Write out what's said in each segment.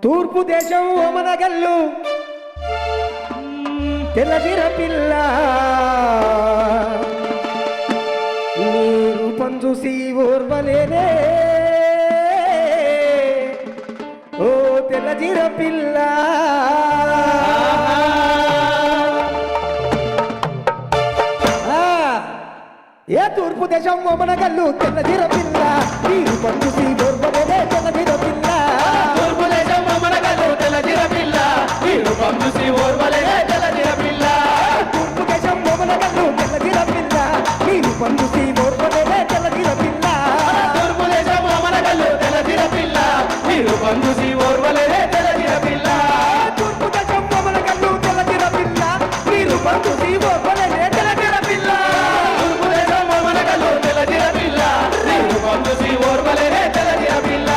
తూర్పు దేశం ఓమనగల్లు తెల్లదిర పిల్ల నీ రూపం చూసి ఓర్వలేనే ఓ తెల్లదిర పిల్ల ఏ తూర్పు దేశం ఓమనగల్లు తెల్లదిర పిల్ల నీ రూపం చూసి ఓర్వలేనే తెల్లదిర పిల్ల తూర్పు దేశం ఓమనగల్లు తెల్లదిర పిల్ల నీ రూపం చూసి ఓర్వలేనే తెల్లదిర పిల్ల తూర్పు దేశం ఓమనగల్లు తెల్లదిర పిల్ల నీ రూపం చూసి ఓర్వలేనే తెల్లదిర పిల్ల తూర్పు దేశం ఓమనగల్లు తెల్లదిర పిల్ల నీ రూపం చూసి ఓర్వలేనే తెల్లదిర పిల్ల తూర్పు దేశం ఓమనగల్లు తెల్లదిర పిల్ల నీ రూపం చూసి ఓర్వలేనే తెల్లదిర పిల్ల తూర్పు దేశం ఓమనగల్లు తెల్లదిర పిల్ల నీ రూపం చూసి ఓర్వలేనే తెల్లదిర పిల్ల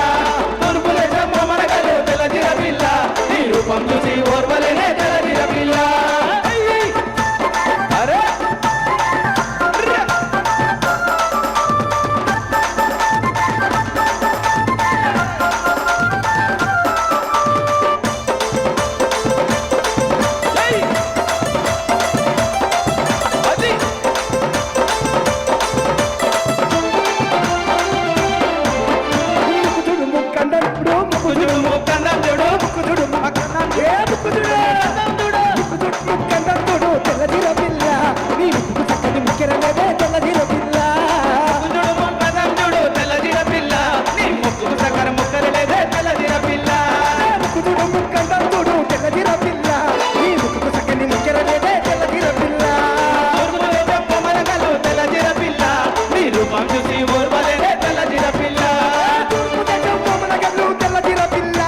తూర్పు దేశం ఓమనగల్లు తెల్లదిర పిల్ల నీ రూపం చూసి ఓర్వలేనే తెల్లదిర పిల్ల అరే ముక్కుచుడు ముక్కండప్పుడు ముక్కుచుడు ముక్కందంతుడు ముక్కుచుడు ముక్కండంతుడు తెల్లదిర పిల్ల నీ ముక్కు చక్కని ముక్కెరలేదే తెల్లదిర పిల్ల ముక్కుచుడు ముక్కందంతుడు తెల్లదిర పిల్ల నీ ముక్కుకు సకర ముక్కరలేదే తెల్లదిర పిల్ల ముక్కుచుడు ముక్కండంతుడు తెల్లదిర పిల్ల నీ ముక్కు చక్కని ముక్కెరలేదే తెల్లదిర పిల్ల తూర్పు దేశం ఓమనగల్లు తెల్లదిర పిల్ల నీ రూపం చూసి ఓర్వలేనే తెల్లదిర పిల్ల తూర్పు దేశం ఓమనగల్లు తెల్లదిర పిల్ల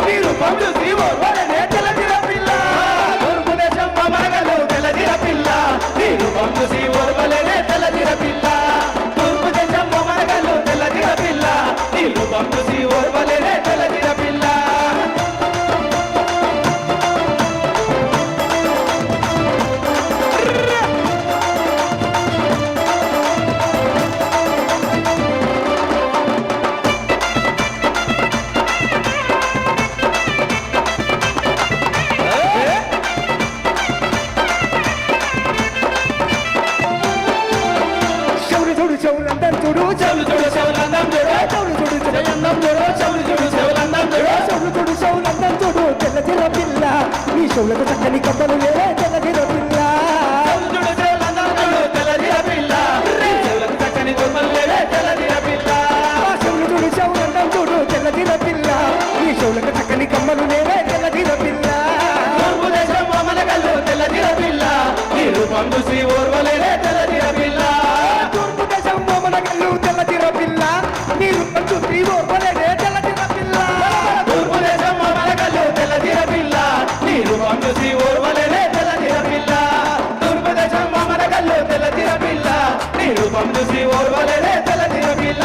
నీ రూపం చూసి ఓర్వలేనే తెల్లదిర పిల్ల తూర్పు దేశం ఓమనగల్లు తెల్లదిర పిల్ల నీ రూపం చూసి ఓర్వలేనే తెల్లదిర పిల్ల తూర్పు దేశం ఓమనగల్లు తెల్లదిర పిల్ల నీ రూపం చూసి ఓర్వలేనే తెల్లదిర పిల్ల చెవులు చూడు చెవులందరూ చూడు చెవులు చూడు చెవులందం చూడు చెవులు చూడు చెవులందం చూడు చెవులు చూడు చెవులందం చూడు చెవులు చూడు చెవులందరూ చూడు తెల్లదిర పిల్ల నీ చెవులకు చక్కని కప్పలు లేవే తెల్లదిర పిల్ల చెవులు చూడు చెవులందం చూడు తెల్లదిర పిల్ల చెవులకు చక్కని దుర్మలు లేవే తెల్లదిర పిల్ల చెవులు చూడు చెవులందరూ చూడు తెల్లదిర పిల్ల నీ చెవులకు చక్కని కమ్మలు లేవే తెల్లదిర పిల్ల తూర్పు దేశం ఓమనగల్లు తెల్లదిర పిల్ల నీ రూపం చూసి ఓర్వలేనే తెల్లదిర పిల్ల తూర్పు దేశం ఓమనగల్లు తెల్లదిర పిల్ల నీ రూపం చూసి ఓర్వలేనే తెల్లదిర పిల్ల తూర్పు దేశం ఓమనగల్లు తెల్లదిర పిల్ల నీ రూపం చూసి ఓర్వలేనే తెల్లదిర పిల్ల తూర్పు దేశం ఓమనగల్లు తెల్లదిర పిల్ల నీ రూపం చూసి ఓర్వలేనే తెల్లదిర పిల్ల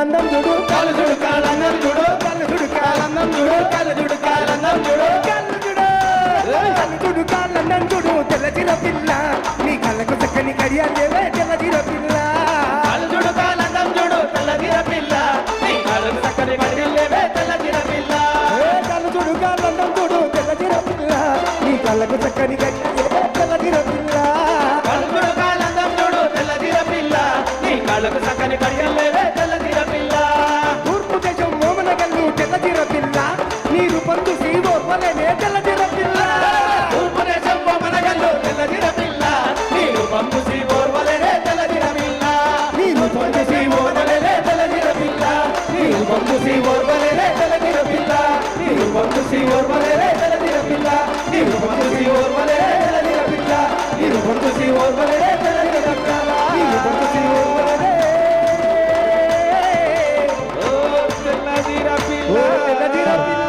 కాలందం చూడు కళ్ళు చూడు కాలందం చూడు కళ్ళు చూడు కాలందం చూడు కళ్ళు చూడు కాలందం చూడు కళ్ళు చూడు కళ్ళు చూడు కాలందం చూడు తెల్లజిర పిల్ల నీ కళ్ళకు చక్కని కడియాలేవే తెల్లజిర పిల్ల కళ్ళు చూడు కాలందం చూడు తెల్లదిర పిల్ల నీ కళ్ళు చక్కని కడిగలేవే తెల్లదిర పిల్ల కళ్ళు చూడు కాలందం చూడు తెల్లజిర పిల్ల నీ కళ్ళకు చక్కని కడియాలేవే తెల్లజిర పిల్ల కళ్ళు చూడు కాలందం చూడు తెల్లదిర పిల్ల నీ కళ్ళకు చక్కని కడిగలేవే తెల్లదిర పిల్ల తూర్పు దేశం మోమన గల్లు తెల్లజిర పిల్ల నీ రూపం చూసి ఓర్వలేనే తెల్లజిర పిల్ల తూర్పు దేశం బొమ్మనగల్లు తెల్లదిర పిల్ల నీ రూపం చూసి ఓర్వలేనే తెల్లదిర పిల్ల నీ రూపం చూసి ఓర్వలేనే తెల్లదిర పిల్ల నీ రూపం చూసి ఓర్వలేనే తెల్లదిర పిల్ల నీ రూపం చూసి ఓర్వలేనే తెల్లదిర పిల్ల నీ రూపం చూసి ఓర్వలేనే తెల్లదిర పిల్ల నీ రూపం చూసి ఓర్వలేనే తెల్లదిర పిల్ల నీ రూపం చూసి ఓర్వలేనే ఓ తెల్లదిర పిల్ల ఓ తెల్లజిర పిల్ల